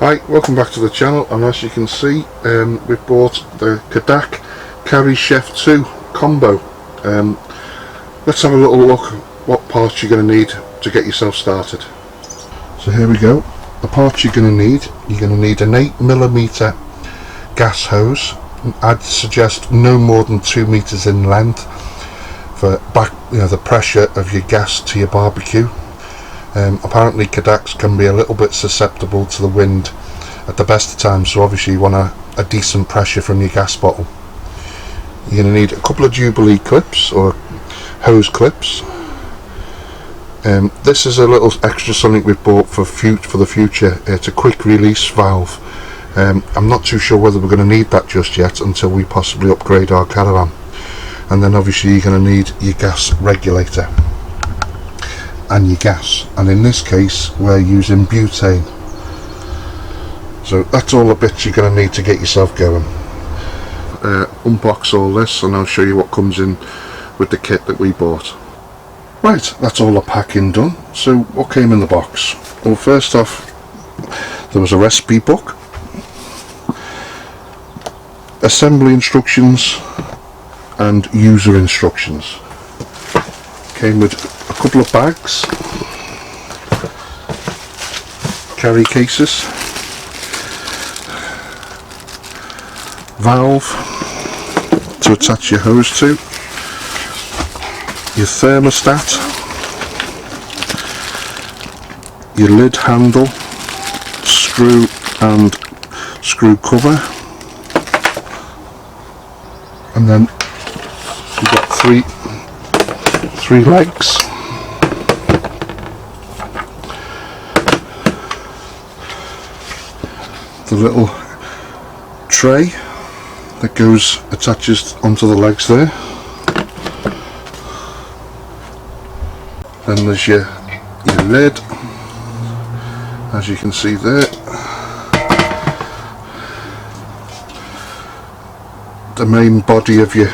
Hi, welcome back to the channel, and as you can see we've bought the Cadac Carri Chef 2 combo. Let's have a little look what parts you're going to need to get yourself started. So here we go. The parts you're going to need an 8mm gas hose. I'd suggest no more than 2 meters in length for the pressure of your gas to your barbecue. Apparently Cadacs can be a little bit susceptible to the wind at the best of times, so obviously you want a decent pressure from your gas bottle. You're going to need a couple of Jubilee clips or hose clips. This is a little extra something we've bought for the future. It's a quick release valve. I'm not too sure whether we're going to need that just yet until we possibly upgrade our caravan. And then obviously you're going to need your gas regulator and your gas, and in this case we're using butane. So that's all the bits you're going to need to get yourself going. Unbox all this and I'll show you what comes in with the kit that we bought. Right, that's all the packing done. So what came in the box? Well, first off, there was a recipe book, assembly instructions and user instructions. Came with a couple of bags, carry cases, valve to attach your hose to, your thermostat, your lid handle, screw and screw cover, and then you've got three legs, the little tray that attaches onto the legs there, then there's your lid, as you can see there, the main body of your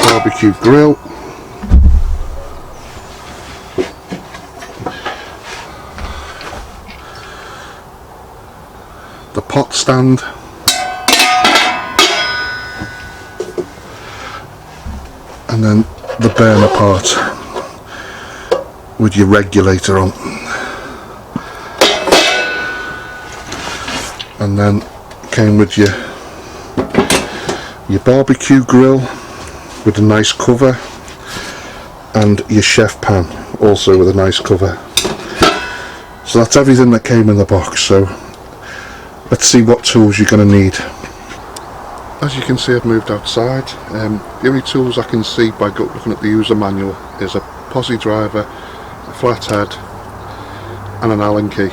barbecue grill, the pot stand, and then the burner part with your regulator on, and then came with your barbecue grill with a nice cover, and your chef pan also with a nice cover. So that's everything that came in the box. So let's see what tools you're going to need. As you can see, I've moved outside. The only tools I can see by looking at the user manual is a posse driver, a flathead and an Allen key.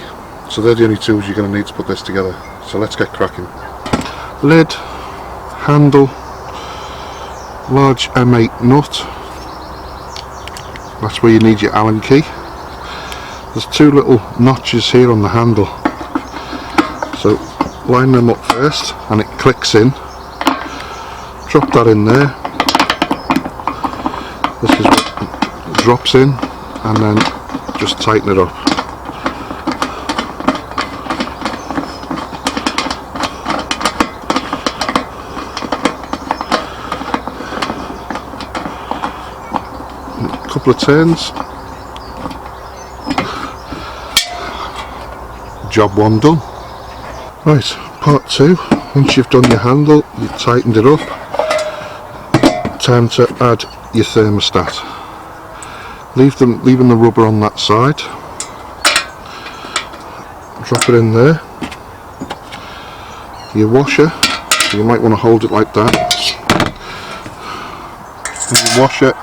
So they're the only tools you're going to need to put this together. So let's get cracking. Lid, handle, large M8 nut, that's where you need your Allen key. There's two little notches here on the handle, so line them up first and it clicks in. Drop that in there, this is what drops in, and then just tighten it up. A couple of turns, job one done. Right, part two, once you've done your handle, you've tightened it up, time to add your thermostat. Leaving the rubber on that side, drop it in there. Your washer, so you might want to hold it like that, and your washer,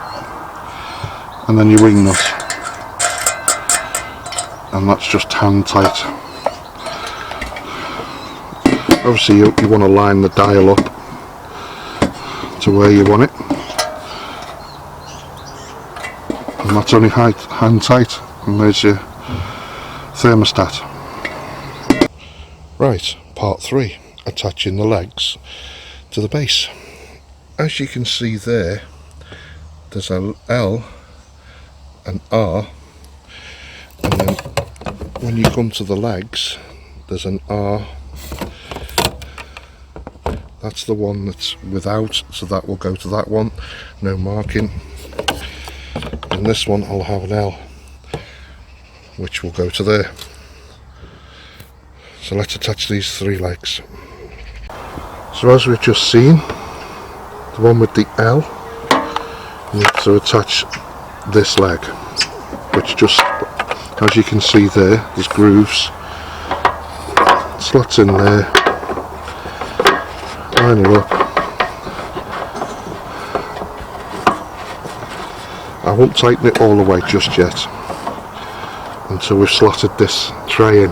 and then your ring nut, and that's just hand tight. Obviously you want to line the dial up to where you want it, and that's only hand tight, and there's your thermostat. Right, part three, attaching the legs to the base. As you can see there, there's a L, an R, and then when you come to the legs, there's an R. That's the one that's without, so that will go to that one, no marking. And this one I'll have an L, which will go to there. So let's attach these 3 legs. So as we've just seen, the one with the L needs to attach this leg, which just, as you can see there's grooves, slots in there, line it up. I won't tighten it all the way just yet until we've slotted this tray in.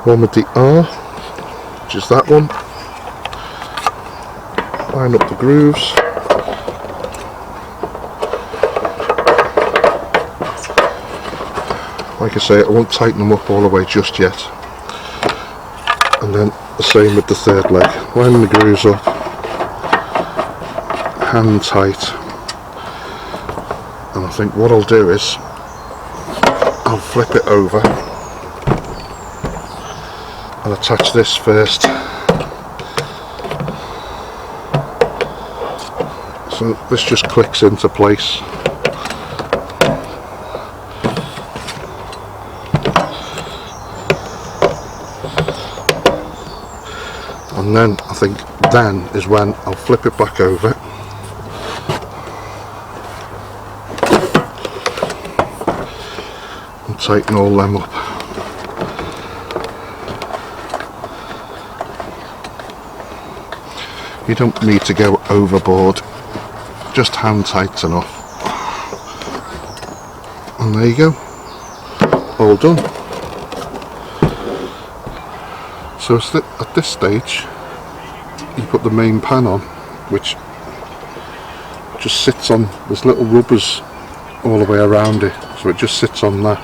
One with the R, which is that one. Line up the grooves. Like I say, I won't tighten them up all the way just yet. And then the same with the third leg. Line the grooves up, hand tight. And I think what I'll do is I'll flip it over and attach this first. So this just clicks into place. And then I think then is when I'll flip it back over and tighten all them up. You don't need to go overboard, just hand tighten off. And there you go, all done. So at this stage you put the main pan on, which just sits on, there's little rubbers all the way around it, so it just sits on that.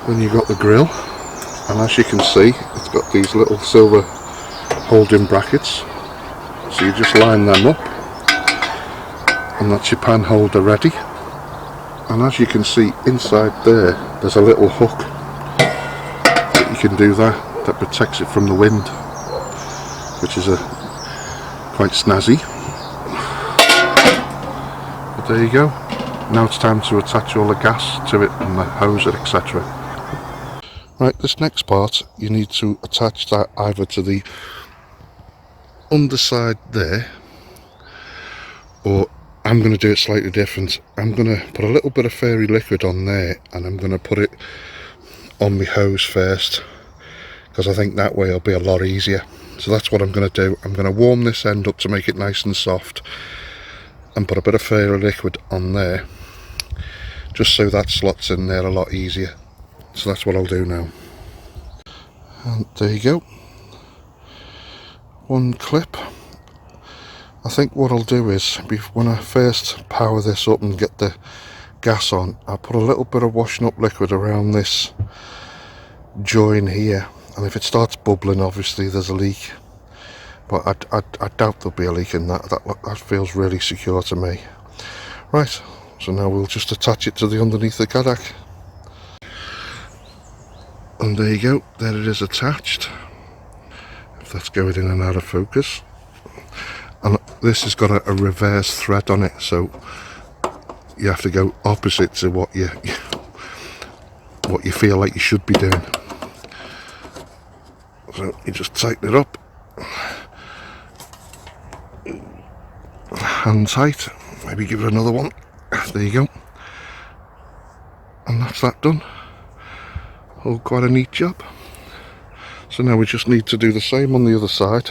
Then you've got the grill, and as you can see it's got these little silver holding brackets, so you just line them up and that's your pan holder ready. And as you can see inside there's a little hook that you can do that protects it from the wind, which is quite snazzy. But there you go. Now it's time to attach all the gas to it and the hose, etc. Right, this next part you need to attach that either to the underside there, or I'm going to do it slightly different. I'm going to put a little bit of fairy liquid on there and I'm going to put it on my hose first, because I think that way it'll be a lot easier. So that's what I'm going to do. I'm going to warm this end up to make it nice and soft and put a bit of fairy liquid on there, just so that slots in there a lot easier. So that's what I'll do now. And there you go, one clip. I think what I'll do is, when I first power this up and get the gas on, I'll put a little bit of washing up liquid around this join here, and if it starts bubbling obviously there's a leak, but I doubt there'll be a leak in that. That feels really secure to me. Right, so now we'll just attach it to the underneath the Cadac. And there you go, there it is attached. If that's going in and out of focus. And this has got a reverse thread on it, so you have to go opposite to what you feel like you should be doing. So you just tighten it up, hand tight, maybe give it another one. There you go, and that's that done. Oh, quite a neat job. So now we just need to do the same on the other side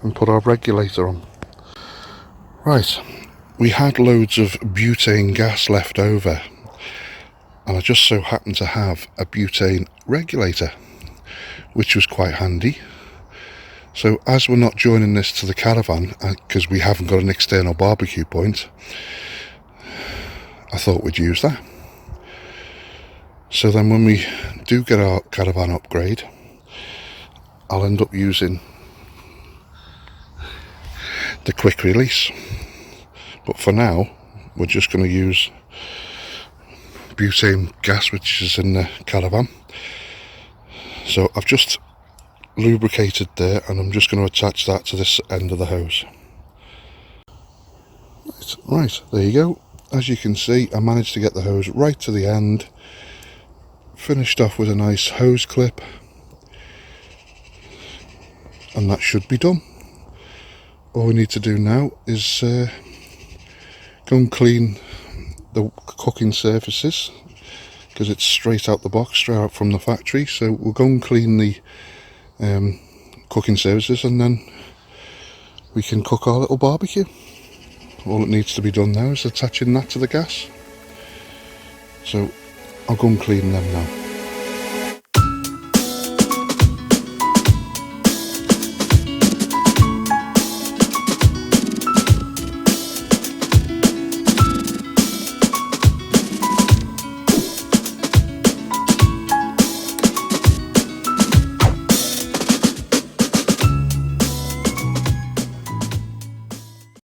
and put our regulator on. Right, we had loads of butane gas left over, and I just so happened to have a butane regulator, which was quite handy. So as we're not joining this to the Caravan, because we haven't got an external barbecue point, I thought we'd use that. So then when we do get our Caravan upgrade, I'll end up using the quick release. But for now, we're just going to use butane gas which is in the Caravan. So I've just lubricated there, and I'm just going to attach that to this end of the hose. Right, there you go. As you can see, I managed to get the hose right to the end, finished off with a nice hose clip, and that should be done. All we need to do now is go and clean the cooking surfaces, because it's straight out the box, straight out from the factory. So we'll go and clean the cooking surfaces, and then we can cook our little barbecue. All that needs to be done now is attaching that to the gas. So I'll go and clean them now.